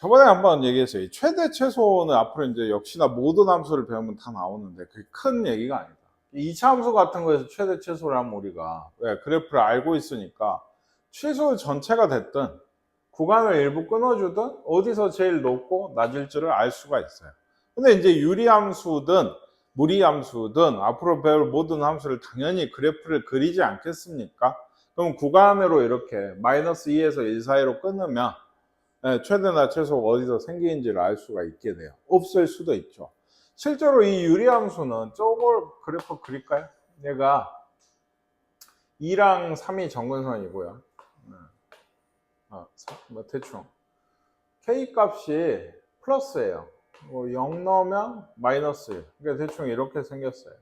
저번에 한번 얘기했어요. 최대 최소는 앞으로 이제 역시나 모든 함수를 배우면 다 나오는데 그게 큰 얘기가 아니다. 2차 함수 같은 거에서 최대 최소를 하면 우리가 왜 그래프를 알고 있으니까 최소 전체가 됐든 구간을 일부 끊어주든 어디서 제일 높고 낮을지를 알 수가 있어요. 근데 이제 유리함수든 무리함수든 앞으로 배울 모든 함수를 당연히 그래프를 그리지 않겠습니까? 그럼 구간으로 이렇게 마이너스 2에서 1 사이로 끊으면 최대나 최소가 어디서 생기는지를 알 수가 있게 돼요. 없을 수도 있죠. 실제로 이 유리함수는 저걸 그래프 그릴까요? 얘가 2랑 3이 정근선이고요. 뭐 대충 K 값이 플러스예요. 0 넣으면 마이너스 1. 그러니까 대충 이렇게 생겼어요.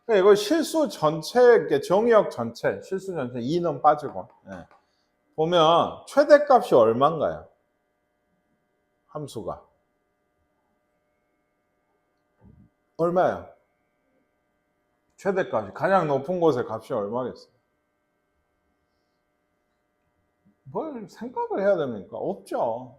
그러니까 이거 실수 전체, 정의역 전체, 실수 전체 2는 빠지고 보면 최대값이 얼마인가요? 함수가 얼마예요? 최대값이 가장 높은 곳의 값이 얼마겠어요? 뭘 생각을 해야 됩니까? 없죠.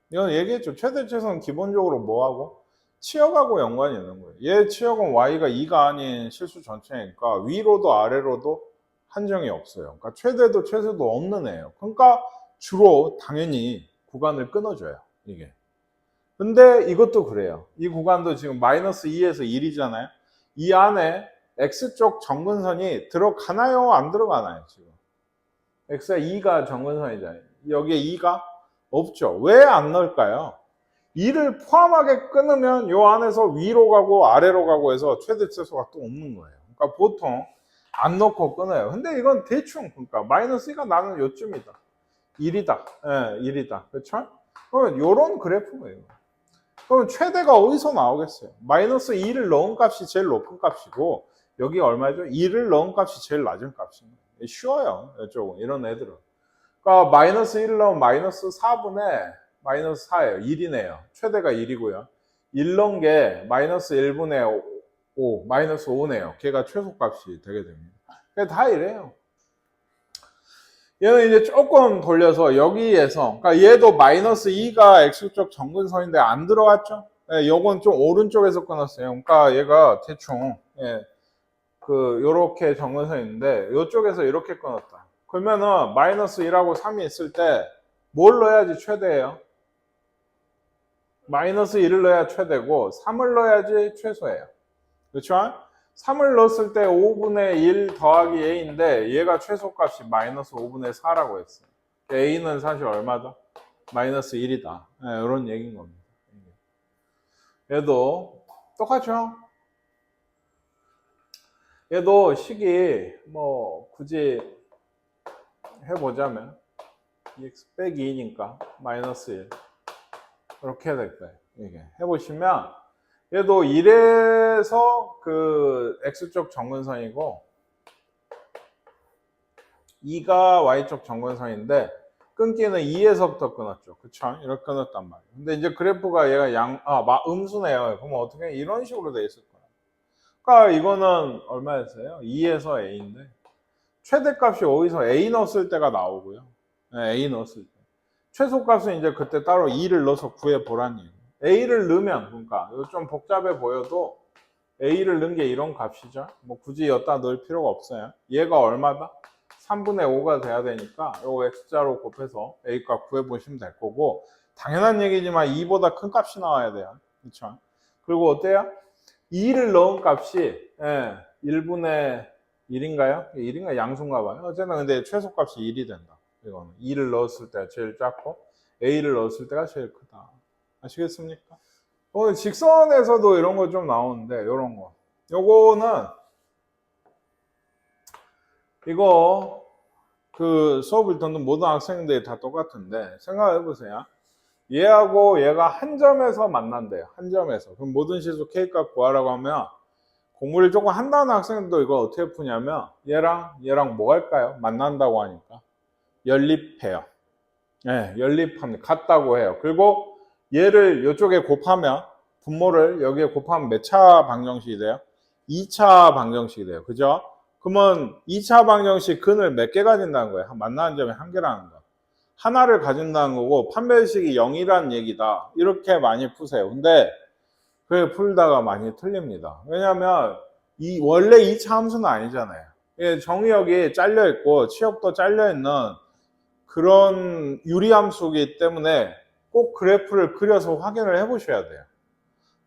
이건 얘기했죠. 최대 최소는 기본적으로 뭐하고? 치역하고 연관이 있는 거예요. 얘 치역은 y가 2가 아닌 실수 전체니까 위로도 아래로도 한정이 없어요. 그러니까 최대도 최소도 없는 애예요. 그러니까 주로 당연히 구간을 끊어줘요. 이게. 근데 이것도 그래요. 이 구간도 지금 마이너스 2에서 1이잖아요. 이 안에 x쪽 정근선이 들어가나요? 안 들어가나요? 지금 x가 2가 정근선이잖아요. 여기에 2가 없죠. 왜 안 넣을까요? 2를 포함하게 끊으면 요 안에서 위로 가고 아래로 가고 해서 최대 최소가 또 없는 거예요. 그러니까 보통 안 넣고 끊어요. 근데 이건 대충 그러니까 마이너스 2가 나는 요쯤이다. 1이다. 예, 1이다. 그렇죠? 그러면 요런 그래프예요. 그러면 최대가 어디서 나오겠어요? 마이너스 2를 넣은 값이 제일 높은 값이고 여기 얼마죠? 2를 넣은 값이 제일 낮은 값입니다. 쉬워요. 이쪽은 이런 애들은. 그러니까 마이너스 1을 넣으면 마이너스 4분의 마이너스 4예요. 1이네요. 최대가 1이고요. 1 넣은 게 마이너스 1분의 5, 마이너스 5네요. 걔가 최소값이 되게 됩니다. 다 이래요. 얘는 이제 조금 돌려서 여기에서, 그러니까 얘도 마이너스 2가 x축 정근선인데 안 들어갔죠? 예, 요건 좀 오른쪽에서 끊었어요. 그러니까 얘가 대충, 요렇게 정근선인데, 요쪽에서 이렇게 끊었다. 그러면은 마이너스 1하고 3이 있을 때 뭘 넣어야지 최대예요? 마이너스 1을 넣어야 최대고 3을 넣어야지 최소예요. 그렇죠? 3을 넣었을 때 5분의 1 더하기 a인데 얘가 최소값이 마이너스 5분의 4라고 했어요. a는 사실 얼마죠? 마이너스 1이다. 이런 얘기인 겁니다. 얘도 똑같죠? 얘도 식이 뭐 굳이 해보자면 x 빼기 2니까 마이너스 1 이렇게 될 거예요. 이게 해보시면 얘도 1에서 그 x쪽 정근선이고 2가 y쪽 정근선인데 끊기는 2에서부터 끊었죠. 그쵸? 이렇게 끊었단 말이에요. 근데 이제 그래프가 얘가 음수네요. 그러면 어떻게 이런 식으로 돼 있을 거예요. 그러니까 이거는 얼마였어요? 2에서 a인데 최대값이 어디서 a 넣었을 때가 나오고요. a 넣었을 때. 최소값은 이제 그때 따로 2를 넣어서 구해보라는 얘기예요. a를 넣으면 그러니까 이거 좀 복잡해 보여도 a를 넣은 게 이런 값이죠. 뭐 굳이 여기다 넣을 필요가 없어요. 얘가 얼마다? 3분의 5가 돼야 되니까 이거 x자로 곱해서 a 값 구해보시면 될 거고 당연한 얘기지만 2보다 큰 값이 나와야 돼요. 그렇죠? 그리고 어때요? 2를 넣은 값이 1분의 1인가요? 1인가 양수인가 봐요. 어쨌든 근데 최소값이 1이 된다. 이거는 2를 넣었을 때가 제일 작고 a를 넣었을 때가 제일 크다. 아시겠습니까? 오늘 직선에서도 이런 거 좀 나오는데 이런 거. 요거는 이거 그 수업을 듣는 모든 학생들이 다 똑같은데 생각해 보세요. 얘하고 얘가 한 점에서 만난대요. 한 점에서. 그럼 모든 실수 K값 구하라고 하면 공부를 조금 한다는 학생들도 이걸 어떻게 푸냐면 얘랑 뭐 할까요? 만난다고 하니까 연립해요. 연립합니다. 같다고 해요. 그리고 얘를 이쪽에 곱하면 분모를 여기에 곱하면 몇 차 방정식이 돼요? 2차 방정식이 돼요. 그죠? 그러면 2차 방정식 근을 몇 개 가진다는 거예요? 만나는 점이 한 개라는 거. 하나를 가진다는 거고 판별식이 0이란 얘기다. 이렇게 많이 푸세요. 근데 그게 풀다가 많이 틀립니다. 왜냐하면 원래 2차 함수는 아니잖아요. 정의역이 잘려 있고 치역도 잘려 있는 그런 유리함수이기 때문에 꼭 그래프를 그려서 확인을 해 보셔야 돼요.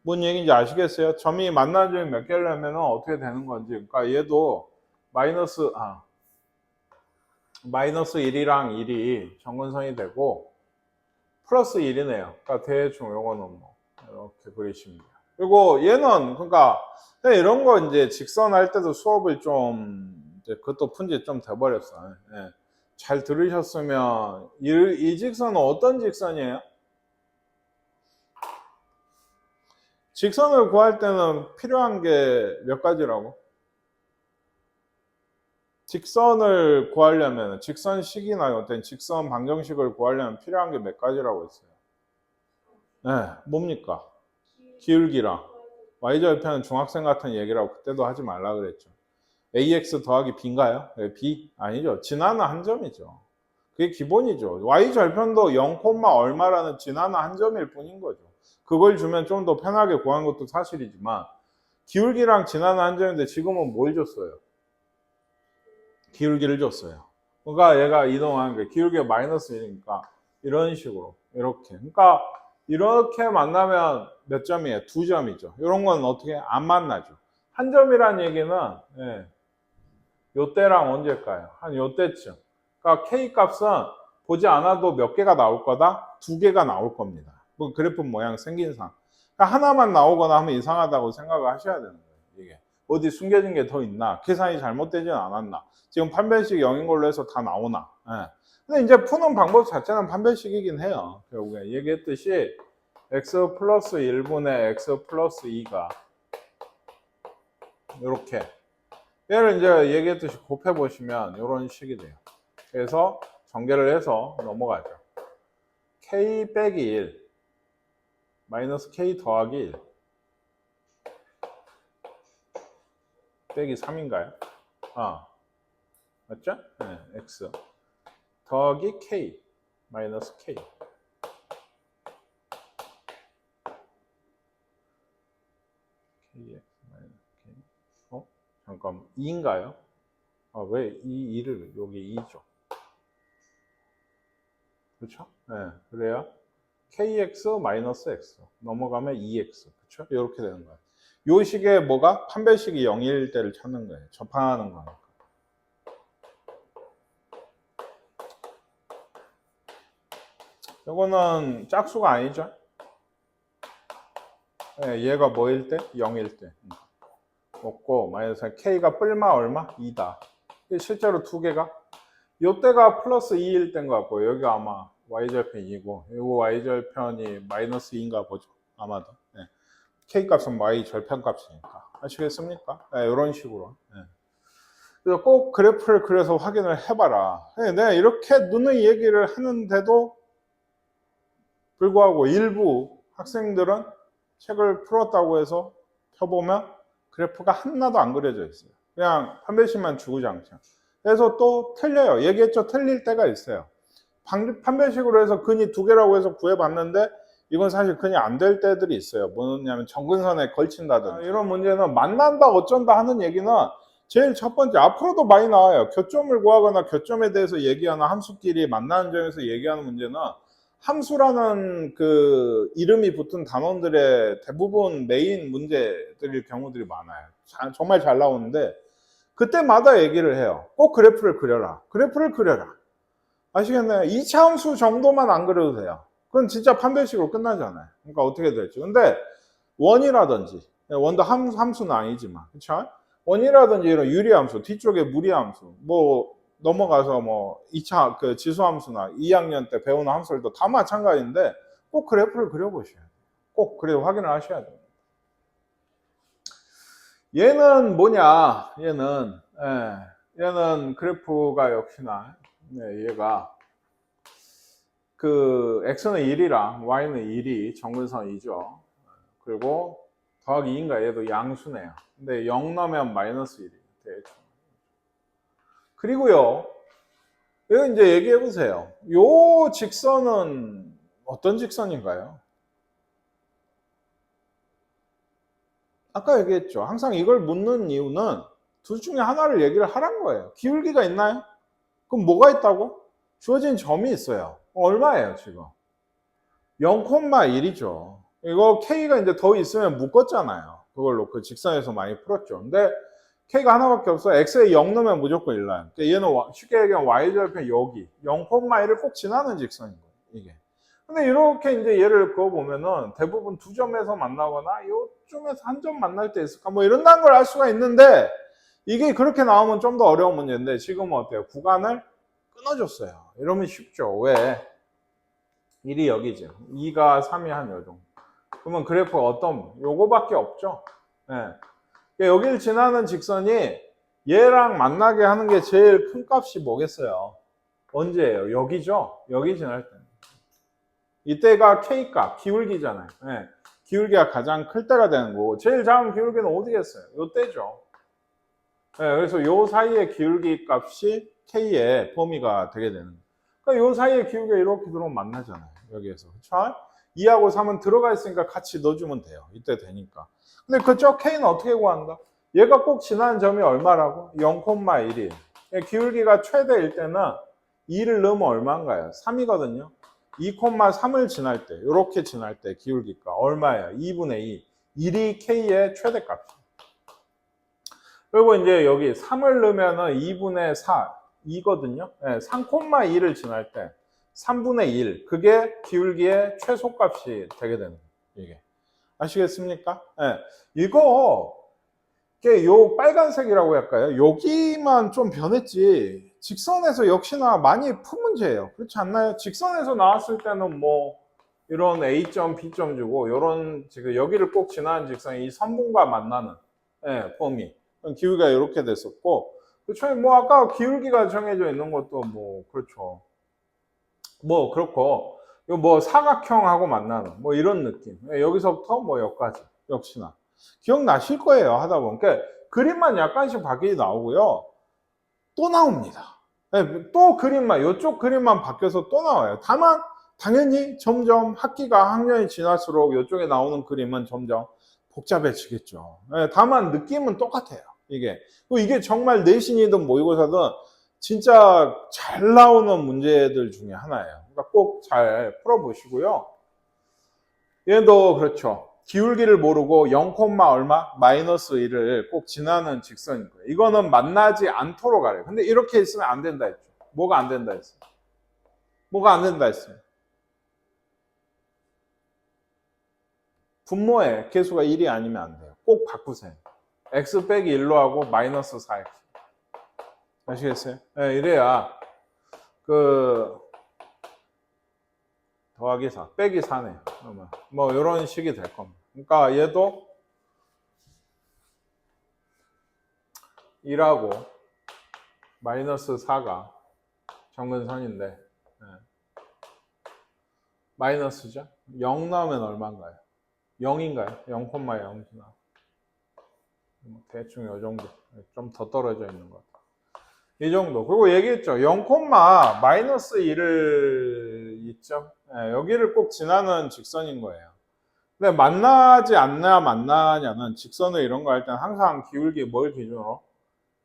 뭔 얘기인지 아시겠어요? 점이 만나는 점이 몇 개려면 어떻게 되는 건지. 그러니까 얘도 마이너스 1이랑 1이 정근선이 되고 플러스 1이네요. 그러니까 대충 요거는 뭐 이렇게 그리시면 돼요. 그리고 얘는 그러니까 이런 거 이제 직선 할 때도 수업을 좀 이제 그것도 푼지 좀 돼버렸어요. 예. 잘 들으셨으면 이 직선은 어떤 직선이에요? 직선을 구할 때는 필요한 게 몇 가지라고? 직선을 구하려면 직선식이나 어떤 직선 방정식을 구하려면 필요한 게 몇 가지라고 했어요? 네, 뭡니까? 기울기랑 y절편 중학생 같은 얘기라고 그때도 하지 말라 그랬죠. ax 더하기 b인가요? 네, b? 아니죠. 지나는 한 점이죠. 그게 기본이죠. y절편도 0, 얼마라는 지나는 한 점일 뿐인 거죠. 그걸 주면 좀 더 편하게 구한 것도 사실이지만 기울기랑 지나는 한 점인데 지금은 뭘 줬어요? 기울기를 줬어요. 그러니까 얘가 이동하는 게 기울기가 마이너스 1이니까 이런 식으로 이렇게. 그러니까 이렇게 만나면 몇 점이에요? 2점이죠. 이런 건 어떻게 안 만나죠. 한 점이란 얘기는 요때랑 언제일까요? 한 요때쯤. 그러니까 K 값은 보지 않아도 몇 개가 나올 거다? 2개가 나올 겁니다. 뭐 그래프 모양 생긴 상. 그러니까 하나만 나오거나 하면 이상하다고 생각을 하셔야 되는 거예요. 이게 어디 숨겨진 게 더 있나? 계산이 잘못되진 않았나? 지금 판별식 0인 걸로 해서 다 나오나? 예. 근데 이제 푸는 방법 자체는 판별식이긴 해요. 결국에 얘기했듯이 x 플러스 1분의 x 플러스 2가 이렇게 얘를 이제 얘기했듯이 곱해 보시면 이런 식이 돼요. 그래서 전개를 해서 넘어가죠. k 빼기 1 마이너스 k 더하기 1 빼기 3인가요? 맞죠? 네, x 더하기 k 마이너스 k kx 마이너스 k 잠깐 2인가요? 왜 이 2를 여기 2죠? 그렇죠? 네, 그래야 kx 마이너스 x 넘어가면 2x 그렇죠? 이렇게 되는 거예요. 요 식의 뭐가 판별식이 0일 때를 찾는 거예요. 접항하는 거니까. 이거는 짝수가 아니죠? 네, 얘가 뭐일 때? 0일 때. 없고 마이너스 k가 뿔마 얼마? 2다. 실제로 두 개가 요때가 플러스 2일 때인 것 같고 여기가 아마 y절편이고 이거 y절편이 마이너스 2인가 보죠. 아마도. 네. k값은 y절편 값이니까. 아시겠습니까? 네, 이런 식으로. 네. 그래서 꼭 그래프를 그려서 확인을 해봐라. 네, 내가 이렇게 누누이 얘기를 하는데도 불구하고 일부 학생들은 책을 풀었다고 해서 펴보면 그래프가 하나도 안 그려져 있어요. 그냥 판별식만 주구장창. 그래서 또 틀려요. 얘기했죠. 틀릴 때가 있어요. 판별식으로 해서 근이 2개라고 해서 구해봤는데 이건 사실 근이 안 될 때들이 있어요. 뭐냐면 정근선에 걸친다든지. 이런 문제는 만난다 어쩐다 하는 얘기는 제일 첫 번째 앞으로도 많이 나와요. 교점을 구하거나 교점에 대해서 얘기하는 함수끼리 만나는 점에서 얘기하는 문제는 함수라는 그 이름이 붙은 단원들의 대부분 메인 문제들일 경우들이 많아요. 정말 잘 나오는데 그때마다 얘기를 해요. 꼭 그래프를 그려라. 그래프를 그려라. 아시겠나요? 2차 함수 정도만 안 그려도 돼요. 그건 진짜 판별식으로 끝나잖아요. 그러니까 어떻게 될지. 근데 원이라든지 원도 함수는 아니지만 그렇죠? 원이라든지 이런 유리함수, 뒤쪽에 무리함수, 뭐 넘어가서 뭐 2차 그 지수함수나 2학년 때 배우는 함수들도 다 마찬가지인데 꼭 그래프를 그려보셔야 돼요. 꼭 그래 확인을 하셔야 돼요. 얘는 뭐냐? 얘는 그래프가 역시나 얘가 그 x는 1이랑 y는 1이 정근선이죠. 그리고 더하기 2인가 얘도 양수네요. 근데 0 넣으면 마이너스 1이에요. 대충. 그리고요. 이거 이제 얘기해 보세요. 요 직선은 어떤 직선인가요? 아까 얘기했죠. 항상 이걸 묻는 이유는 둘 중에 하나를 얘기를 하란 거예요. 기울기가 있나요? 그럼 뭐가 있다고? 주어진 점이 있어요. 얼마예요, 지금? 0,1이죠. 이거 K가 이제 더 있으면 묶었잖아요. 그걸로 그 직선에서 많이 풀었죠. 근데 K가 하나밖에 없어. X에 0 넣으면 무조건 1 나요. 그러니까 얘는 쉽게 얘기하면 Y절편 여기 0,1을 꼭 지나는 직선인 거예요. 이게. 근데 이렇게 이제 얘를 그어보면은 대부분 두 점에서 만나거나 요쯤에서 한 점 만날 때 있을까 뭐 이런다는 걸 알 수가 있는데 이게 그렇게 나오면 좀 더 어려운 문제인데 지금은 어때요? 구간을 끊어줬어요. 이러면 쉽죠. 왜? 1이 여기죠. 2가 3이 한 요 정도. 그러면 그래프가 어떤 요거밖에 없죠. 네. 여기를 지나는 직선이 얘랑 만나게 하는 게 제일 큰 값이 뭐겠어요? 언제예요? 여기죠. 여기 지날 때. 이때가 K값, 기울기잖아요. 네. 기울기가 가장 클 때가 되는 거고 제일 작은 기울기는 어디겠어요? 요때죠. 네, 그래서 요 사이의 기울기 값이 K의 범위가 되게 되는 거예요. 그러니까 요 사이의 기울기가 이렇게 들어오면 만나잖아요. 여기에서. 그렇죠? 2하고 3은 들어가 있으니까 같이 넣어주면 돼요. 이때 되니까. 근데 그쪽 K는 어떻게 구한다? 얘가 꼭 지나는 점이 얼마라고? 0,1이. 기울기가 최대일 때는 2를 넣으면 얼마인가요? 3이거든요. 2,3을 지날 때, 이렇게 지날 때 기울기가 얼마예요? 2분의 2. 1이 K의 최대값이에요. 그리고 이제 여기 3을 넣으면은 2분의 4, 2거든요. 네, 3,2를 지날 때 3분의 1, 그게 기울기의 최소값이 되게 되는 거예요. 이게. 아시겠습니까? 네, 이거, 요 빨간색이라고 할까요? 여기만 좀 변했지. 직선에서 역시나 많이 푼 문제예요. 그렇지 않나요? 직선에서 나왔을 때는 뭐, 이런 A점, B점 주고, 요런, 지금 여기를 꼭 지나는 직선이 이 선분과 만나는, 예, 범위. 기울기가 이렇게 됐었고, 그렇죠. 뭐, 아까 기울기가 정해져 있는 것도 뭐, 그렇죠. 뭐, 그렇고, 요 뭐, 사각형하고 만나는, 뭐, 이런 느낌. 예, 여기서부터 뭐, 여기까지. 역시나. 기억나실 거예요. 하다 보면. 그러니까 그림만 약간씩 바뀌게 나오고요. 또 나옵니다. 예, 또 그림만, 이쪽 그림만 바뀌어서 또 나와요. 다만, 당연히 점점 학년이 지날수록 이쪽에 나오는 그림은 점점 복잡해지겠죠. 예, 다만 느낌은 똑같아요. 이게 정말 내신이든 모의고사든 진짜 잘 나오는 문제들 중에 하나예요. 그러니까 꼭 잘 풀어보시고요. 얘도 그렇죠. 기울기를 모르고 0, 얼마? 마이너스 1을 꼭 지나는 직선인 거예요. 이거는 만나지 않도록 하래요. 근데 이렇게 있으면 안 된다 했죠. 뭐가 안 된다 했어요? 뭐가 안 된다 했어요? 분모에 개수가 1이 아니면 안 돼요. 꼭 바꾸세요. x 빼기 1로 하고 마이너스 4x. 아시겠어요? 네, 이래야 더하기 4, 빼기 4네요. 그러면 뭐 이런 식이 될 겁니다. 그러니까 얘도 1하고 마이너스 4가 정근선인데 네. 마이너스죠? 0 나오면 얼마인가요? 0인가요? 0,0이나 대충 이 정도. 좀 더 떨어져 있는 것 같아요. 이 정도. 그리고 얘기했죠. 0, 마이너스 1을 있죠. 네, 여기를 꼭 지나는 직선인 거예요. 근데 만나지 않나 만나냐는 직선을 이런 거 할 때는 항상 기울기 뭘 기준으로?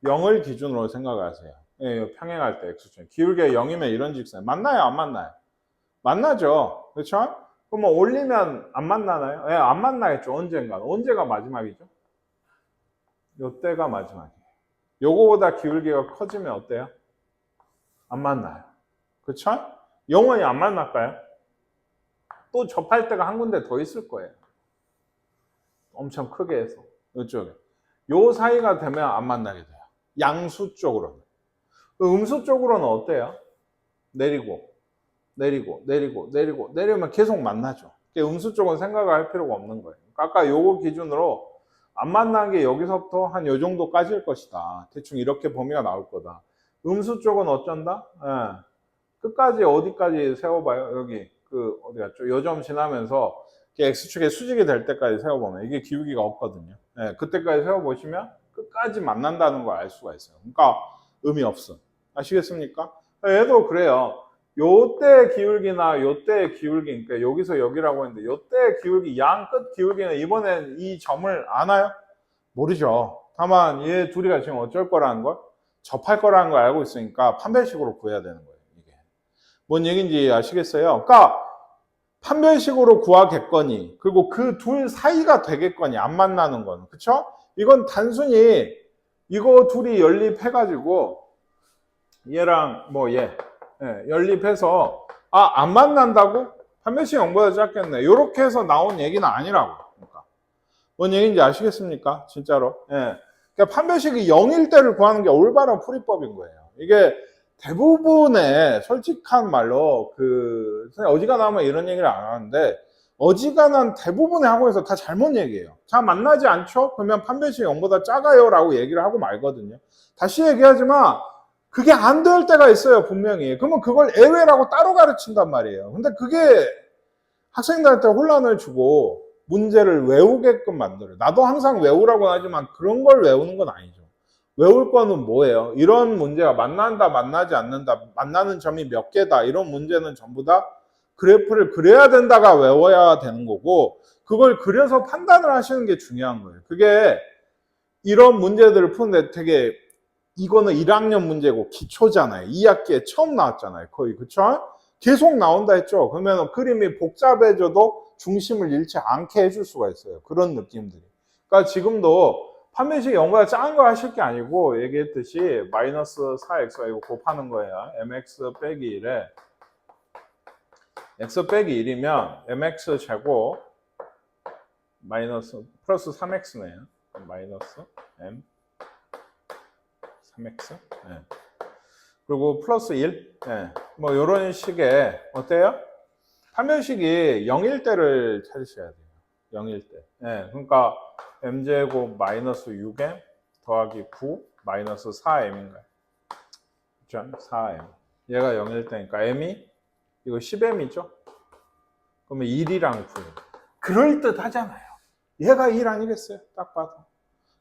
0을 기준으로 생각하세요. 예, 평행할 때 x축. 기울기가 0이면 이런 직선. 만나요? 안 만나요? 만나죠. 그렇죠? 그럼 뭐 올리면 안 만나나요? 예, 안 만나겠죠. 언젠가. 언제가 마지막이죠? 요때가 마지막이에요. 요거보다 기울기가 커지면 어때요? 안 만나요. 그렇죠? 영원히 안 만날까요? 또 접할 때가 한 군데 더 있을 거예요. 엄청 크게 해서. 이쪽에. 요 사이가 되면 안 만나게 돼요. 양수 쪽으로는. 음수 쪽으로는 어때요? 내리면 계속 만나죠. 음수 쪽은 생각을 할 필요가 없는 거예요. 아까 요거 기준으로 안 만난 게 여기서부터 한 요 정도까지일 것이다. 대충 이렇게 범위가 나올 거다. 음수 쪽은 어쩐다? 예. 끝까지 어디까지 세워봐요? 여기 어디 갔죠? 요 점 지나면서 X축에 수직이 될 때까지 세워보면 이게 기울기가 없거든요. 예, 그때까지 세워보시면 끝까지 만난다는 걸 알 수가 있어요. 그러니까 의미 없어. 아시겠습니까? 얘도 그래요. 요때 기울기나 요때 기울기, 그러니까 여기서 여기라고 했는데 요때 기울기, 양 끝 기울기는 이번엔 이 점을 아나요? 모르죠. 다만 얘 둘이가 지금 어쩔 거라는 걸, 접할 거라는 걸 알고 있으니까 판별식으로 구해야 되는 거예요. 이게 뭔 얘기인지 아시겠어요? 그러니까 판별식으로 구하겠거니, 그리고 그 둘 사이가 되겠거니, 안 만나는 건, 그쵸? 이건 단순히 이거 둘이 연립해가지고 얘랑 뭐 얘, 연립해서 안 만난다고? 판별식 0보다 작겠네, 요렇게 해서 나온 얘기는 아니라고. 그러니까 뭔 얘기인지 아시겠습니까? 진짜로. 그러니까 판별식이 0일 때를 구하는 게 올바른 풀이법인 거예요. 이게 대부분의 솔직한 말로 어지간하면 이런 얘기를 안 하는데, 어지간한 대부분의 학원에서 다 잘못 얘기해요. 자, 만나지 않죠? 그러면 판별식이 0보다 작아요 라고 얘기를 하고 말거든요. 다시 얘기하지만 그게 안 될 때가 있어요, 분명히. 그러면 그걸 예외라고 따로 가르친단 말이에요. 근데 그게 학생들한테 혼란을 주고 문제를 외우게끔 만들어요. 나도 항상 외우라고 하지만 그런 걸 외우는 건 아니죠. 외울 거는 뭐예요? 이런 문제가 만난다, 만나지 않는다, 만나는 점이 몇 개다, 이런 문제는 전부 다 그래프를 그려야 된다가 외워야 되는 거고, 그걸 그려서 판단을 하시는 게 중요한 거예요. 그게 이런 문제들을 푸는데 되게, 이거는 1학년 문제고 기초잖아요. 2학기에 처음 나왔잖아요. 거의, 그쵸? 계속 나온다 했죠. 그러면 그림이 복잡해져도 중심을 잃지 않게 해줄 수가 있어요. 그런 느낌들이. 그러니까 지금도 판별식 0보다 작은 거 하실 게 아니고, 얘기했듯이 마이너스 4x가 이거 곱하는 거예요. mx 빼기 1에 x 빼기 1이면 mx 제곱 마이너스 플러스 3x네요. 마이너스 m 3x. 그리고 플러스 1. 뭐 이런 식의, 어때요? 판별식이 0일 때를 찾으셔야 돼요. 0일 때. 그러니까 m제곱 마이너스 6m 더하기 9 마이너스 4m인가요? 그렇죠? 4m. 얘가 0일 때니까 m이 이거 10m이죠? 그러면 1이랑 9. 그럴듯 하잖아요. 얘가 1 아니겠어요? 딱 봐도.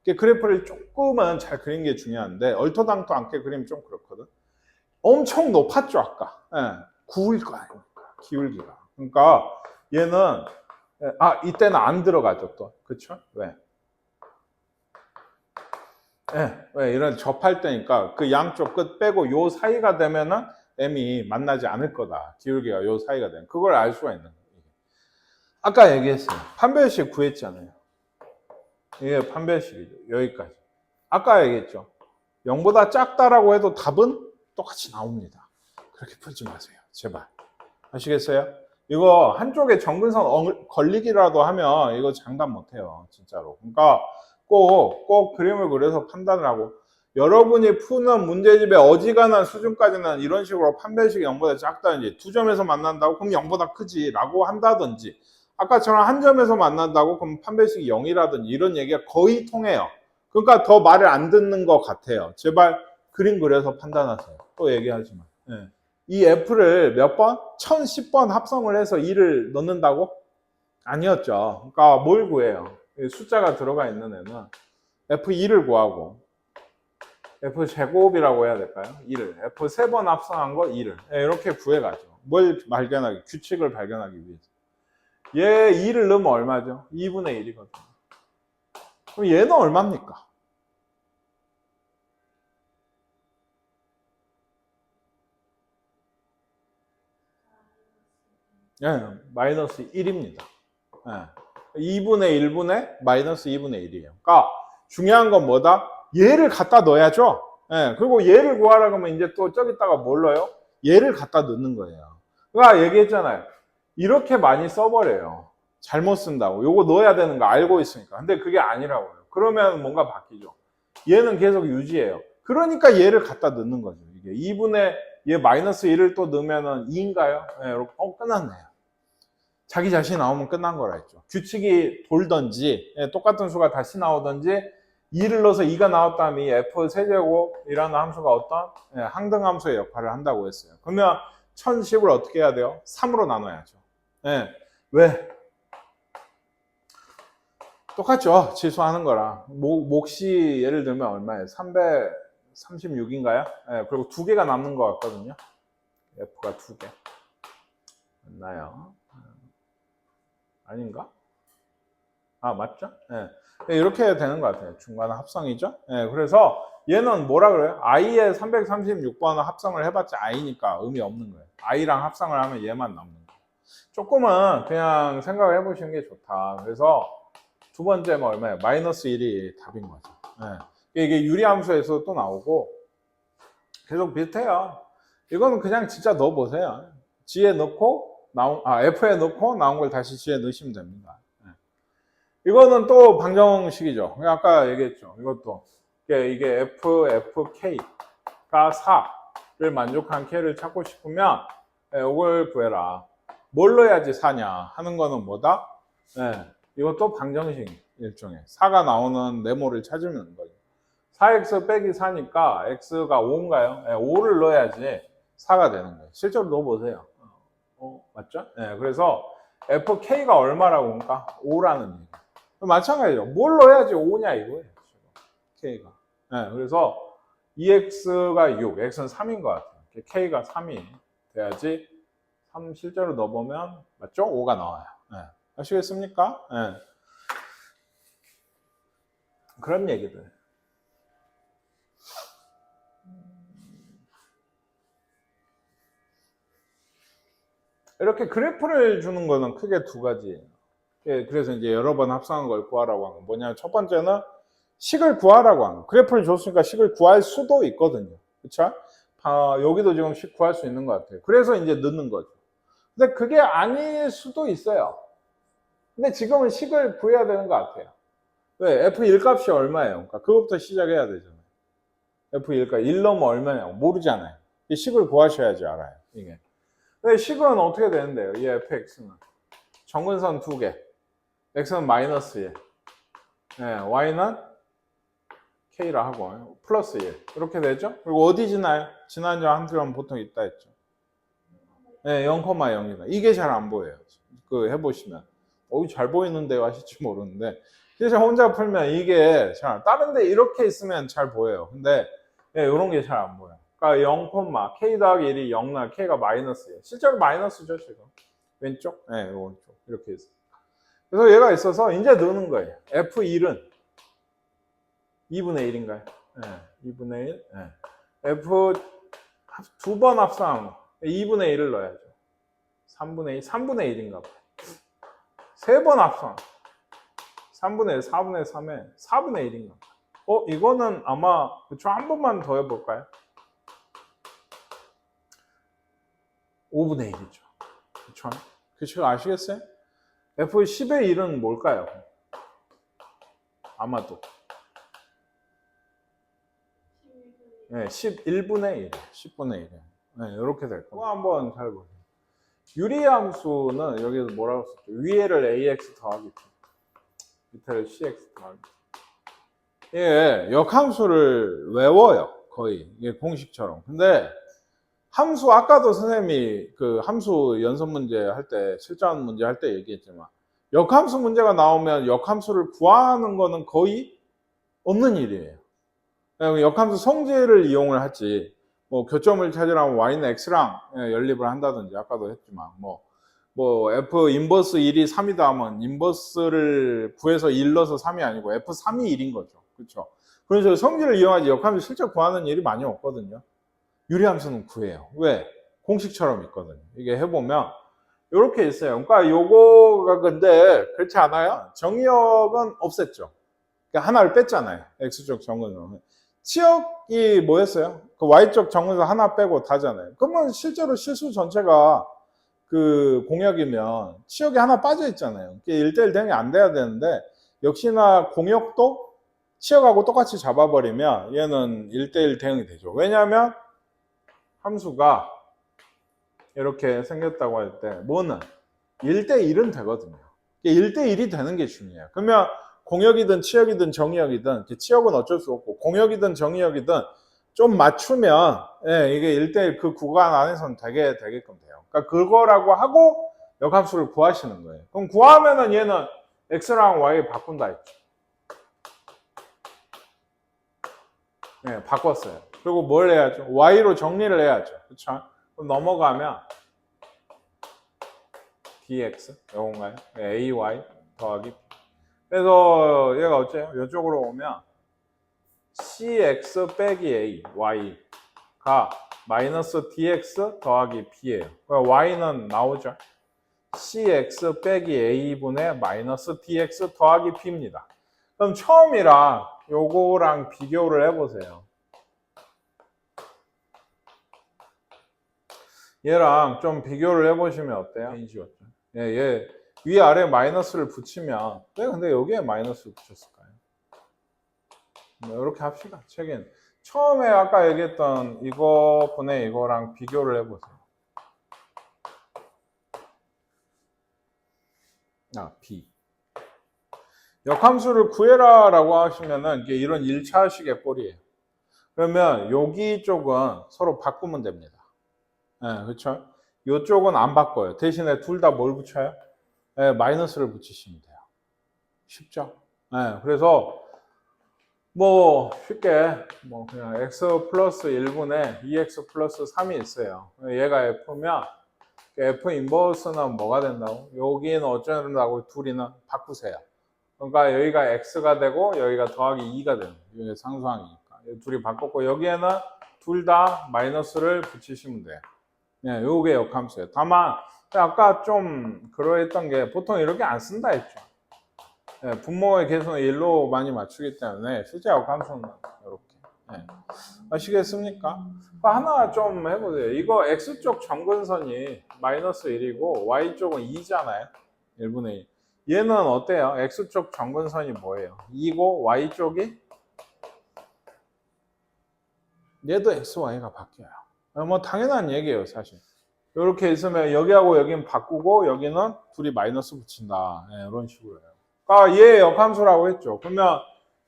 그래프를 조금은 잘 그린 게 중요한데, 얼토당토 않게 그리면 좀 그렇거든. 엄청 높았죠, 아까. 9일 거 아닙니까? 기울기가. 그러니까 얘는, 이때는 안 들어가죠, 또. 그쵸? 왜? 왜? 이런 접할 때니까 그 양쪽 끝 빼고 요 사이가 되면은 m이 만나지 않을 거다. 기울기가 요 사이가 되면. 그걸 알 수가 있는 거예요. 아까 얘기했어요. 판별식 구했잖아요. 이게 판별식이죠. 여기까지. 아까 얘기했죠. 0보다 작다라고 해도 답은 똑같이 나옵니다. 그렇게 풀지 마세요. 제발. 아시겠어요? 이거 한쪽에 정근선 걸리기라도 하면 이거 장담 못해요. 진짜로. 그러니까 꼭 그림을 그려서 판단을 하고, 여러분이 푸는 문제집의 어지간한 수준까지는 이런 식으로 판별식이 0보다 작다든지, 두 점에서 만난다고 그럼 0보다 크지 라고 한다든지, 아까처럼 한 점에서 만난다고 그럼 판별식이 0이라든지 이런 얘기가 거의 통해요. 그러니까 더 말을 안 듣는 것 같아요. 제발 그림 그려서 판단하세요. 또 얘기하지만. 이 F를 몇 번? 1010번 합성을 해서 2를 넣는다고? 아니었죠. 그러니까 뭘 구해요? 숫자가 들어가 있는 애는 F2를 구하고, F제곱이라고 해야 될까요? 2를. F 3번 합성한 거 2를. 이렇게 구해가죠. 뭘 발견하기? 규칙을 발견하기 위해서. 얘 2를 넣으면 얼마죠? 2분의 1이거든요. 그럼 얘는 얼마입니까? 마이너스 1입니다. 2분의 1분의 마이너스 2분의 1이에요. 그러니까 중요한 건 뭐다? 얘를 갖다 넣어야죠. 그리고 얘를 구하라고 하면 이제 또 저기다가 뭘 넣어요? 얘를 갖다 넣는 거예요. 그러니까 얘기했잖아요. 이렇게 많이 써버려요. 잘못 쓴다고. 요거 넣어야 되는 거 알고 있으니까. 근데 그게 아니라고요. 그러면 뭔가 바뀌죠. 얘는 계속 유지해요. 그러니까 얘를 갖다 넣는 거죠. 이게 2분의 얘 마이너스 1을 또 넣으면은 2인가요? 이렇게 끝났네요. 자기 자신이 나오면 끝난 거라 했죠. 규칙이 돌던지 똑같은 수가 다시 나오던지, 2를 넣어서 2가 나왔다면 이 f 세제곱이라는 함수가 어떤 항등함수의 역할을 한다고 했어요. 그러면 1010을 어떻게 해야 돼요? 3으로 나눠야죠. 왜? 똑같죠. 치수하는 거랑. 몫이 예를 들면 얼마예요? 300 36인가요? 네, 그리고 2개가 남는 것 같거든요. F가 2개. 맞나요? 아닌가? 아, 맞죠? 네. 이렇게 되는 것 같아요. 중간 합성이죠? 네, 그래서 얘는 뭐라 그래요? i에 336번을 합성을 해봤자 i니까 의미 없는 거예요. i랑 합성을 하면 얘만 남는 거예요. 조금은 그냥 생각을 해보시는 게 좋다. 그래서 두 번째 뭐 얼마예요? 마이너스 1이 답인 거죠. 네. 이게 유리함수에서 또 나오고 계속 비슷해요. 이거는 그냥 진짜 넣어보세요. G에 넣고 F에 넣고 나온 걸 다시 G에 넣으시면 됩니다. 이거는 또 방정식이죠. 아까 얘기했죠. 이것도 이게 FK가 4를 만족한 K를 찾고 싶으면 이걸 구해라. 뭘 넣어야지 4냐 하는 거는 뭐다? 이것도 방정식 일종의 4가 나오는 네모를 찾으면 거예요. 4x 빼기 4니까 x가 5인가요? 5를 넣어야지 4가 되는 거예요. 실제로 넣어보세요. 맞죠? 그래서 fk가 얼마라고 합니까? 5라는 얘기. 마찬가지죠. 뭘 넣어야지 5냐 이거예요. k가. 그래서 2x가 6, x는 3인 것 같아요. k가 3이 돼야지 3 실제로 넣어보면 맞죠? 5가 나와요. 아시겠습니까? 그런 얘기들. 이렇게 그래프를 주는 거는 크게 두 가지예요. 그래서 이제 여러 번 합성한 걸 구하라고 하는 거. 뭐냐면 첫 번째는 식을 구하라고 하는 거. 그래프를 줬으니까 식을 구할 수도 있거든요. 그쵸? 여기도 지금 식 구할 수 있는 것 같아요. 그래서 이제 넣는 거죠. 근데 그게 아닐 수도 있어요. 근데 지금은 식을 구해야 되는 것 같아요. 왜? F1 값이 얼마예요? 그러니까 그것부터 시작해야 되잖아요. F1 값 1 넣으면 얼마냐고 모르잖아요. 이 식을 구하셔야지 알아요. 이게. 근데 식은 어떻게 되는데요? 이 fx는 정근선 2개, x는 마이너스 1, y는 k라 하고 플러스 1 이렇게 되죠? 그리고 어디 지나요? 지난 점 한쪽은 보통 있다 했죠. 0,0이다. 이게 잘 안 보여요. 해보시면 잘 보이는데요 하실지 모르는데 그래서 혼자 풀면 이게 잘 다른데 이렇게 있으면 잘 보여요. 근데 이런 게 잘 안 보여요. 그러니까 0, k 더하기 1이 0나 k가 마이너스예요. 실제로 마이너스죠 지금. 왼쪽? 오른쪽. 이렇게 있어요. 그래서 얘가 있어서 이제 넣는 거예요. F1은 2분의 1인가요? 2분의 1. F 두 번 합성 2분의 1을 넣어야죠. 3분의 1, 3분의 1인가 봐요. 세 번 합성 3분의 1, 4분의 3에 4분의 1인가 봐요. 이거는 아마 한 번만 더 해볼까요? 5분의 1이죠. 그쵸? 그쵸? 아시겠어요? F10의 1은 뭘까요? 아마도. 11분의 1. 10분의 1. 이렇게 될 거예요. 한번 잘 보세요. 유리함수는 여기서 뭐라고 썼죠? 위에를 ax 더하기 밑에를 cx 더하기. 역함수를 외워요. 거의. 이게 공식처럼. 근데 함수 아까도 선생님이 그 함수 연습 문제 할 때 실전 문제 할 때 얘기했지만 역함수 문제가 나오면 역함수를 구하는 거는 거의 없는 일이에요. 역함수 성질을 이용을 하지 뭐 교점을 찾으라면 y는 x랑 연립을 한다든지 아까도 했지만 뭐 f 인버스 1이 3이다 하면 인버스를 구해서 1 넣어서 3이 아니고 f3이 1인 거죠. 그렇죠? 그래서 성질을 이용하지 역함수 실제 구하는 일이 많이 없거든요. 유리함수는 구해요. 왜? 공식처럼 있거든요. 이게 해보면 이렇게 있어요. 그러니까 요거가 근데 그렇지 않아요? 정의역은 없앴죠. 그러니까 하나를 뺐잖아요. X쪽 정근은. 치역이 뭐였어요? 그 Y쪽 정근에서 하나 빼고 다잖아요. 그러면 실제로 실수 전체가 그 공역이면 치역이 하나 빠져 있잖아요. 1대1 대응이 안 돼야 되는데 역시나 공역도 치역하고 똑같이 잡아버리면 얘는 1대1 대응이 되죠. 왜냐하면 함수가 이렇게 생겼다고 할 때 뭐는 1대1은 되거든요. 1대1이 되는 게 중요해요. 그러면 공역이든 치역이든 정의역이든 치역은 어쩔 수 없고 공역이든 정의역이든 좀 맞추면 이게 1대1 그 구간 안에서는 되게끔 돼요. 그러니까 그거라고 하고 역함수를 구하시는 거예요. 그럼 구하면은 얘는 x랑 y 바꾼다 했죠. 네, 바꿨어요. 그리고 뭘 해야죠? y로 정리를 해야죠. 그쵸? 그럼 넘어가면 dx 이건가요? ay 더하기 그래서 얘가 어째요? 이쪽으로 오면 cx 빼기 a y가 마이너스 dx 더하기 b예요. y는 나오죠? cx 빼기 a분의 마이너스 dx 더하기 b입니다. 그럼 처음이랑 요거랑 비교를 해보세요. 얘랑 좀 비교를 해보시면 어때요? 얘 위아래 마이너스를 붙이면 왜 근데 여기에 마이너스를 붙였을까요? 이렇게 합시다. 책엔 처음에 아까 얘기했던 이거 분의 이거랑 비교를 해보세요. B 역함수를 구해라 라고 하시면은 이게 이런 1차식의 꼴이에요. 그러면 여기 쪽은 서로 바꾸면 됩니다. 네, 그렇죠? 이쪽은 안 바꿔요. 대신에 둘 다 뭘 붙여요? 네, 마이너스를 붙이시면 돼요. 쉽죠? 네, 그래서 뭐 쉽게 뭐 그냥 x 플러스 1분의 2x 플러스 3이 있어요. 얘가 f면 f 인버스는 뭐가 된다고? 여기는 어쩌면 된다고 둘이는 바꾸세요. 그러니까 여기가 x가 되고 여기가 더하기 2가 되는 거예요. 이게 상수항이니까. 둘이 바꿨고 여기에는 둘 다 마이너스를 붙이시면 돼요. 네, 요게 역함수예요. 다만 아까 좀 그러했던 게 보통 이렇게 안 쓴다 했죠. 네, 분모의 개수는 1로 많이 맞추기 때문에 실제 역함수는 이렇게. 네. 아시겠습니까? 하나 좀 해보세요. 이거 x쪽 점근선이 마이너스 1이고 y쪽은 2잖아요. 1분의 2. 얘는 어때요? x쪽 점근선이 뭐예요? 2고 y쪽이 얘도 x, y가 바뀌어요. 뭐 당연한 얘기예요, 사실. 이렇게 있으면 여기하고 여기는 바꾸고 여기는 둘이 마이너스 붙인다. 네, 이런 식으로 해요. 그러니까 얘 역함수라고 했죠. 그러면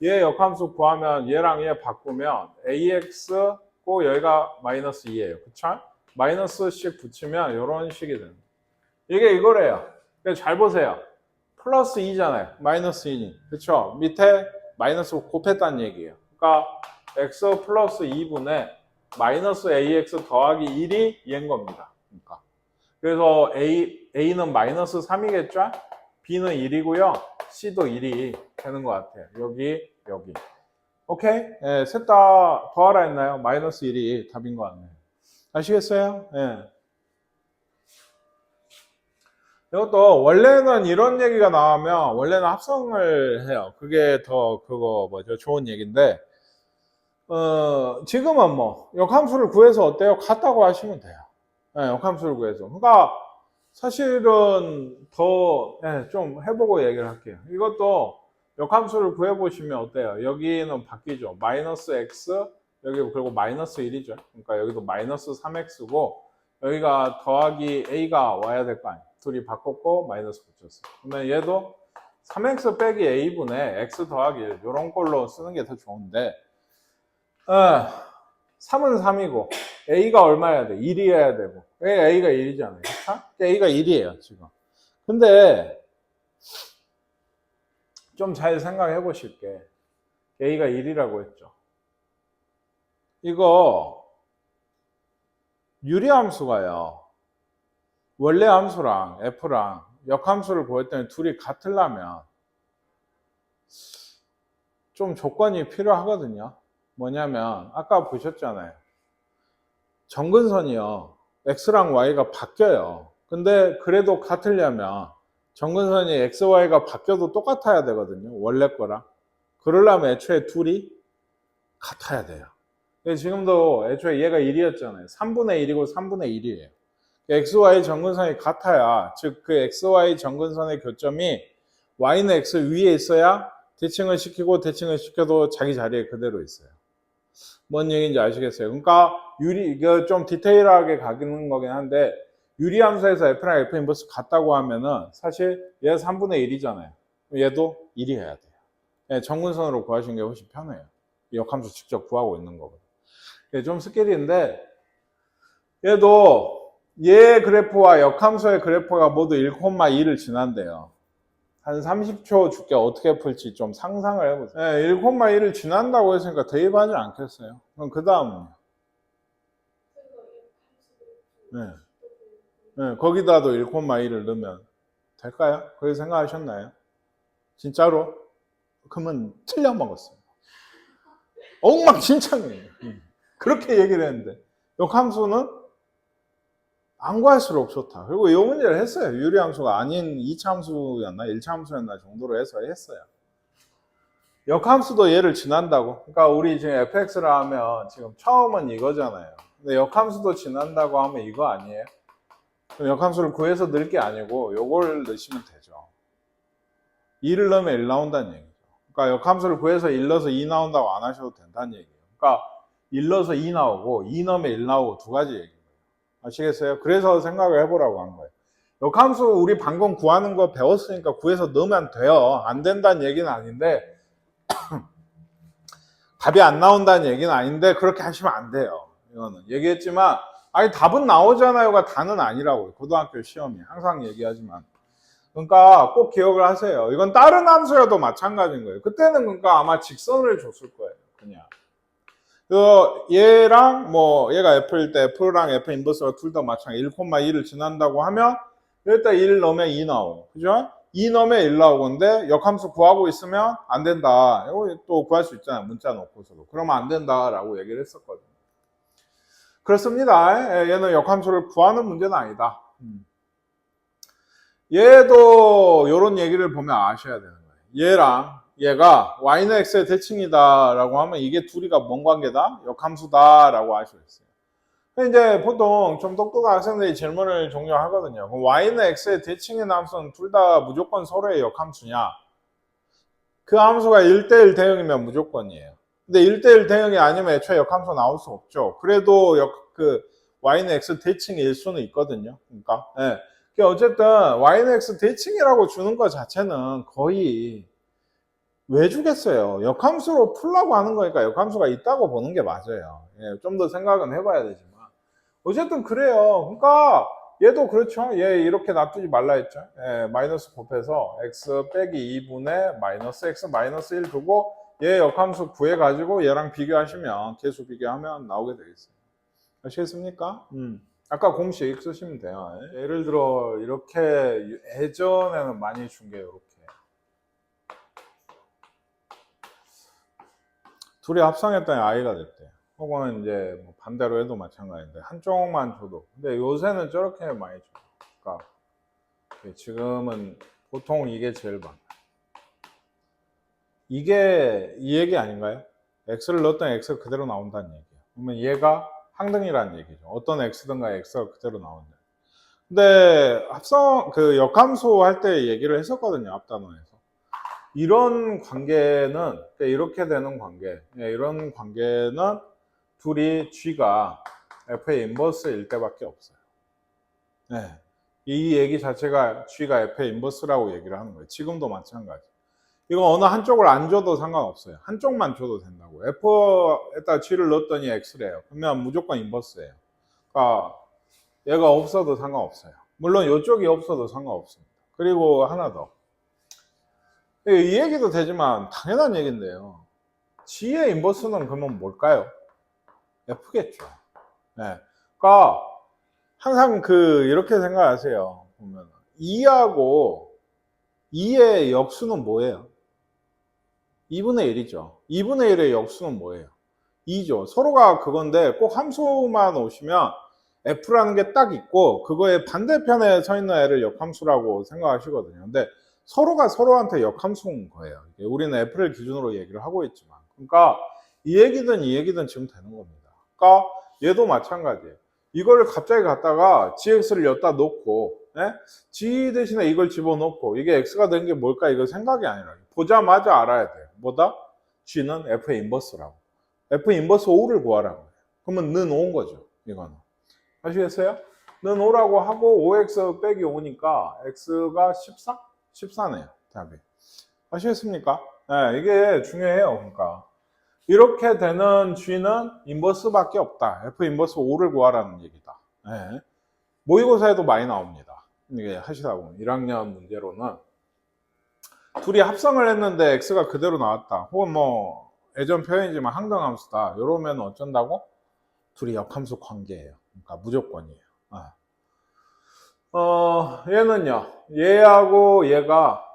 얘 역함수 구하면 얘랑 얘 바꾸면 ax고 여기가 마이너스 2예요. 그쵸? 마이너스씩 붙이면 이런 식이 됩니다. 이게 이거래요. 잘 보세요. 플러스 2잖아요. 마이너스 2니. 그쵸? 밑에 마이너스 곱했다는 얘기예요. 그러니까 x 플러스 2분의 마이너스 ax 더하기 1이 얘인 겁니다. 그러니까. 그래서 a는 마이너스 3이겠죠? b는 1이고요. c도 1이 되는 것 같아요. 여기. 오케이? 예, 셋 다 더하라 했나요? 마이너스 1이 답인 것 같네요. 아시겠어요? 예. 이것도 원래는 이런 얘기가 나오면 원래는 합성을 해요. 그게 더 그거 뭐죠? 좋은 얘기인데 지금은 뭐 역함수를 구해서 어때요? 같다고 하시면 돼요. 네, 역함수를 구해서. 그러니까 사실은 더 좀 해보고 얘기를 할게요. 이것도 역함수를 구해보시면 어때요? 여기는 바뀌죠. 마이너스 x 여기 그리고 마이너스 1이죠. 그러니까 여기도 마이너스 3x고 여기가 더하기 a가 와야 될 거 아니에요. 둘이 바꿨고 마이너스 붙였어요. 그러면 얘도 3x 빼기 a분의 x 더하기 1 이런 걸로 쓰는 게 더 좋은데 3은 3이고 a가 얼마여야 돼? 1이어야 되고 a가 1이잖아요. 그렇죠? a가 1이에요 지금. 근데 좀 잘 생각해 보실게. a가 1이라고 했죠. 이거 유리함수가요. 원래 함수랑 f랑 역함수를 구했더니 둘이 같으려면 좀 조건이 필요하거든요. 뭐냐면 아까 보셨잖아요. 점근선이요. x랑 y가 바뀌어요. 근데 그래도 같으려면 점근선이 x, y가 바뀌어도 똑같아야 되거든요. 원래 거랑. 그러려면 애초에 둘이 같아야 돼요. 지금도 애초에 얘가 1이었잖아요. 3분의 1이고 3분의 1이에요. x, y 점근선이 같아야 즉 그 x, y 점근선의 교점이 y는 x 위에 있어야 대칭을 시키고 대칭을 시켜도 자기 자리에 그대로 있어요. 뭔 얘기인지 아시겠어요? 그러니까 이거 좀 디테일하게 가는 거긴 한데 유리함수에서 f랑 f 인버스 같다고 하면은 사실 얘가 3분의 1이잖아요. 얘도 1이 해야 돼요. 네, 정근선으로 구하시는 게 훨씬 편해요. 역함수 직접 구하고 있는 거거든요. 좀 스킬인데 얘도 얘 그래프와 역함수의 그래프가 모두 1,2를 지난대요. 한 30초 줄게 어떻게 풀지 좀 상상을 해보세요. 네, 1,1을 지난다고 했으니까 대입하지 않겠어요. 그럼 그 다음은요? 네. 네, 거기다도 1,1을 넣으면 될까요? 그렇게 생각하셨나요? 진짜로? 그러면 틀려먹었어요. 엉망진창이에요. 그렇게 얘기를 했는데 역함수는 안 구할수록 좋다. 그리고 이 문제를 했어요. 유리함수가 아닌 2차 함수였나 1차 함수였나 정도로 해서 했어요. 역함수도 얘를 지난다고. 그러니까 우리 지금 fx를 하면 지금 처음은 이거잖아요. 근데 역함수도 지난다고 하면 이거 아니에요? 그럼 역함수를 구해서 넣을 게 아니고 요걸 넣으시면 되죠. 2를 넣으면 1 나온다는 얘기죠. 그러니까 역함수를 구해서 1 넣어서 2 나온다고 안 하셔도 된다는 얘기예요. 그러니까 1 넣어서 2 나오고 2 넣으면 1 나오고 두 가지 얘기예요. 아시겠어요? 그래서 생각을 해보라고 한 거예요. 역함수 우리 방금 구하는 거 배웠으니까 구해서 넣으면 돼요. 안 된다는 얘기는 아닌데 답이 안 나온다는 얘기는 아닌데 그렇게 하시면 안 돼요. 이거는 얘기했지만 아니 답은 나오잖아요가 다는 아니라고요. 고등학교 시험이 항상 얘기하지만 그러니까 꼭 기억을 하세요. 이건 다른 함수여도 마찬가지인 거예요. 그때는 그러니까 아마 직선을 줬을 거예요. 그냥 얘랑 뭐 얘가 f일 때 f랑 f 인버스가 둘 다 마찬가지 1,2를 지난다고 하면 일단 1 넣으면 2 나오고 그죠? 2 넣으면 1 나오고 근데 역함수 구하고 있으면 안 된다. 이거 또 구할 수 있잖아요. 문자 넣고서도. 그러면 안 된다라고 얘기를 했었거든요. 그렇습니다. 얘는 역함수를 구하는 문제는 아니다. 얘도 이런 얘기를 보면 아셔야 되는 거예요. 얘랑 얘가 y는 x의 대칭이다 라고 하면 이게 둘이가 뭔 관계다? 역함수다 라고 아시겠어요. 이제 보통 좀 똑똑한 학생들이 질문을 종종 하거든요. 그럼 y는 x의 대칭인 함수는 둘 다 무조건 서로의 역함수냐? 그 함수가 1대1 대응이면 무조건이에요. 근데 1대1 대응이 아니면 애초에 역함수 나올 수 없죠. 그래도 y는 x 대칭일 수는 있거든요. 그러니까 어쨌든 y는 x 대칭이라고 주는 것 자체는 거의 왜 주겠어요? 역함수로 풀라고 하는 거니까 역함수가 있다고 보는 게 맞아요. 좀 더 생각은 해봐야 되지만 어쨌든 그래요. 그러니까 얘도 그렇죠. 얘 이렇게 놔두지 말라 했죠. 마이너스 곱해서 x 빼기 2분의 마이너스 x 마이너스 1 두고 얘 역함수 구해가지고 얘랑 비교하시면 계수 비교하면 나오게 되겠어요. 아시겠습니까? 아까 공식 쓰시면 돼요. 예를 들어 이렇게 예전에는 많이 준 게 이렇게 둘이 합성했더니 i가 됐대. 혹은 이제 뭐 반대로 해도 마찬가지인데 한쪽만 줘도. 근데 요새는 저렇게 많이 줘. 그러니까 지금은 보통 이게 제일 많아. 이게 이 얘기 아닌가요? x를 넣었더니 x가 그대로 나온다는 얘기예요. 그러면 얘가 항등이라는 얘기죠. 어떤 x든가 x가 그대로 나온다. 근데 역함수 할 때 얘기를 했었거든요. 앞단원에서. 이런 관계는 그러니까 이렇게 되는 관계, 이런 관계는 둘이 g가 f의 인버스일 때밖에 없어요. 이 얘기 자체가 g가 f의 인버스라고 얘기를 하는 거예요. 지금도 마찬가지. 이거 어느 한쪽을 안 줘도 상관없어요. 한쪽만 줘도 된다고. f에다 g를 넣었더니 x래요. 그러면 무조건 인버스예요. 그러니까 얘가 없어도 상관없어요. 물론 이쪽이 없어도 상관없습니다. 그리고 하나 더. 이 얘기도 되지만 당연한 얘기인데요. G의 인버스는 그러면 뭘까요? F겠죠. 그러니까 항상 이렇게 생각하세요. 보면 2하고 2의 역수는 뭐예요? 2분의 1이죠. 2분의 1의 역수는 뭐예요? 2죠. 서로가 그건데 꼭 함수만 오시면 F라는 게 딱 있고 그거의 반대편에 서 있는 애를 역함수라고 생각하시거든요. 근데 서로가 서로한테 역함수인 거예요. 우리는 F를 기준으로 얘기를 하고 있지만. 그러니까 이 얘기든 지금 되는 겁니다. 그러니까 얘도 마찬가지예요. 이걸 갑자기 갖다가 gx를 여기다 놓고 g 대신에 이걸 집어넣고 이게 x가 된 게 뭘까 이거 생각이 아니라 보자마자 알아야 돼요. 뭐다? g는 f의 인버스라고. f 인버스 5를 구하라고. 그러면 는 5인 거죠. 이거는. 아시겠어요? 는 5라고 하고 5x 빼기 5니까 x가 14? 14네요. 답이. 아시겠습니까? 이게 중요해요. 그러니까 이렇게 되는 g는 인버스밖에 없다. f 인버스 5를 구하라는 얘기다. 모의고사에도 많이 나옵니다. 이게 하시다 보면 1학년 문제로는 둘이 합성을 했는데 x가 그대로 나왔다. 혹은 뭐 예전 표현이지만 항등함수다. 이러면 어쩐다고? 둘이 역함수 관계예요. 그러니까 무조건이에요. 얘는요. 얘하고 얘가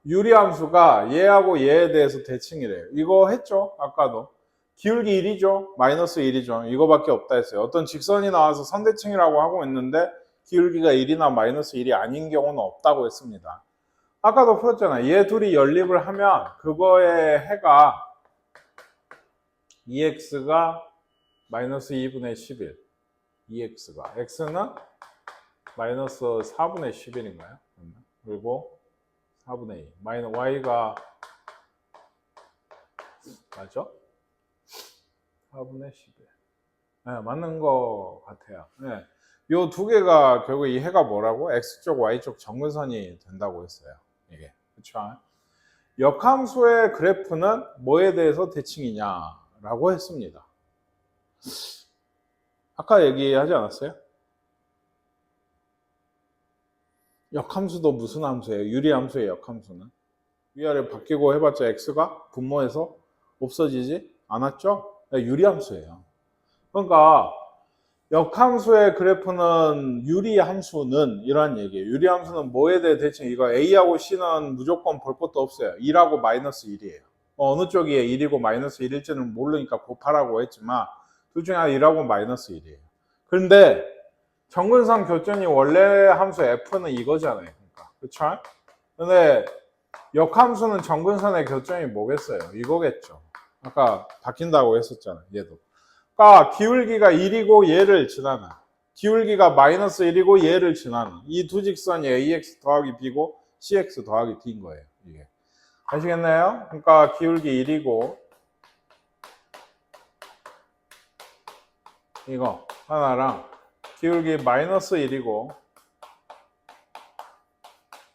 유리함수가 얘하고 얘에 대해서 대칭이래요. 이거 했죠? 아까도. 기울기 1이죠? 마이너스 1이죠? 이거밖에 없다 했어요. 어떤 직선이 나와서 선대칭이라고 하고 있는데 기울기가 1이나 마이너스 1이 아닌 경우는 없다고 했습니다. 아까도 풀었잖아요. 얘 둘이 연립을 하면 그거의 해가 2x가 마이너스 2분의 11 2x가 x는 마이너스 4분의 11인가요? 그리고 4분의 2 마이너스 y가 맞죠? 4분의 11 네, 맞는 것 같아요. 네. 요 두 개가 결국 이 해가 뭐라고? x쪽 y쪽 정근선이 된다고 했어요. 이게 그렇죠? 역함수의 그래프는 뭐에 대해서 대칭이냐라고 했습니다. 아까 얘기하지 않았어요? 역함수도 무슨 함수예요? 유리함수의 역함수는 위아래 바뀌고 해봤자 x가 분모해서 없어지지 않았죠? 유리함수예요. 그러니까 역함수의 그래프는 유리함수는 이런 얘기예요. 유리함수는 뭐에 대해 대칭? 이거 a하고 c는 무조건 볼 것도 없어요. 1하고 마이너스 1이에요. 어느 쪽이 1이고 마이너스 1일지는 모르니까 곱하라고 했지만 둘 중에 하나 1하고 마이너스 1이에요. 그런데 정근선 교점이 원래 함수 f는 이거잖아요. 그러니까. 그렇죠? 근데 역함수는 정근선의 교점이 뭐겠어요? 이거겠죠. 아까 바뀐다고 했었잖아요. 얘도. 그러니까 기울기가 1이고 얘를 지나는 기울기가 마이너스 1이고 얘를 지나는 이 두 직선이 ax 더하기 b고 cx 더하기 d인 거예요. 이게. 아시겠나요? 그러니까 기울기 1이고 이거 하나랑 기울기 마이너스 1이고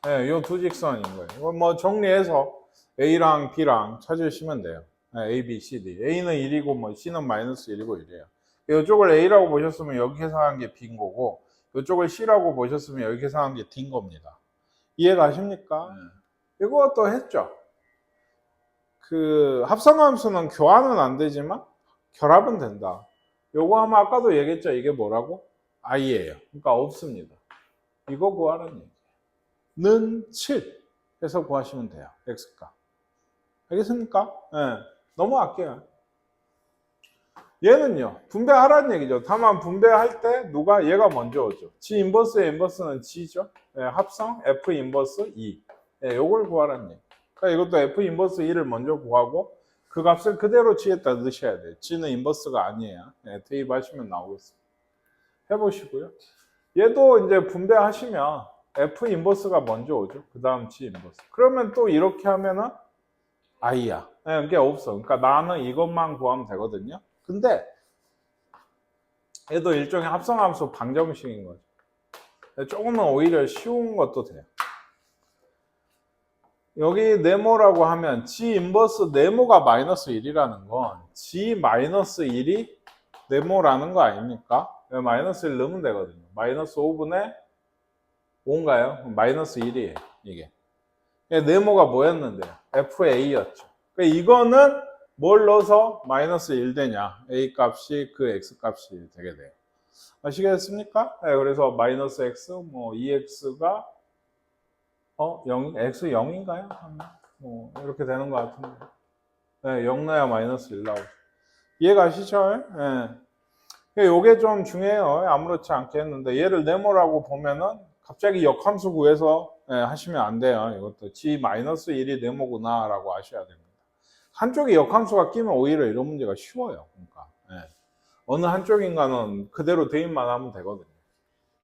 네, 이 두 직선인 거예요. 이거 뭐 정리해서 A랑 B랑 찾으시면 돼요. 네, A, B, C, D. A는 1이고 뭐 C는 마이너스 1이고 이래요. 이쪽을 A라고 보셨으면 여기 계산한 게 B인 거고 이쪽을 C라고 보셨으면 여기 계산한 게 D인 겁니다. 이해 가십니까? 네. 이것도 했죠. 그 합성함수는 교환은 안 되지만 결합은 된다. 요거 아마 아까도 얘기했죠. 이게 뭐라고? I예요. 그러니까 없습니다. 이거 구하라는 얘기. 는 7 해서 구하시면 돼요. x값. 알겠습니까? 네. 넘어갈게요. 얘는요. 분배하라는 얘기죠. 다만 분배할 때 누가 얘가 먼저 오죠. G 인버스의 인버스는 G죠. 네, 합성 F 인버스 2. 네, 요걸 구하라는 얘기. 그러니까 이것도 F 인버스 2를 먼저 구하고 그 값을 그대로 G에다 넣으셔야 돼요. G는 인버스가 아니에요. 네, 대입하시면 나오겠습니다. 해보시고요. 얘도 이제 분배하시면 F 인버스가 먼저 오죠. 그 다음 G 인버스. 그러면 또 이렇게 하면은 I야. 네, 그게 없어. 그러니까 나는 이것만 구하면 되거든요. 근데 얘도 일종의 합성함수 방정식인 거죠. 조금은 오히려 쉬운 것도 돼요. 여기 네모라고 하면 G 인버스 네모가 마이너스 1이라는 건 G 마이너스 1이 네모라는 거 아닙니까? 마이너스 1 넣으면 되거든요. 마이너스 5분의 5인가요? 마이너스 1이에요. 이게. 네모가 뭐였는데요? FA였죠. 그러니까 이거는 뭘 넣어서 마이너스 1 되냐? A 값이 그 X 값이 되게 돼요. 아시겠습니까? 네, 그래서 마이너스 X, 뭐 2X가 X 0인가요? 뭐 이렇게 되는 것 같은데. 네, 0 넣어야 마이너스 1 나오죠. 이해가시죠? 네. 요게 좀 중요해요. 아무렇지 않게 했는데 얘를 네모라고 보면은 갑자기 역함수 구해서 하시면 안 돼요. 이것도 G-1이 네모구나 라고 아셔야 됩니다. 한쪽에 역함수가 끼면 오히려 이런 문제가 쉬워요. 그러니까 어느 한쪽인가는 그대로 대입만 하면 되거든요.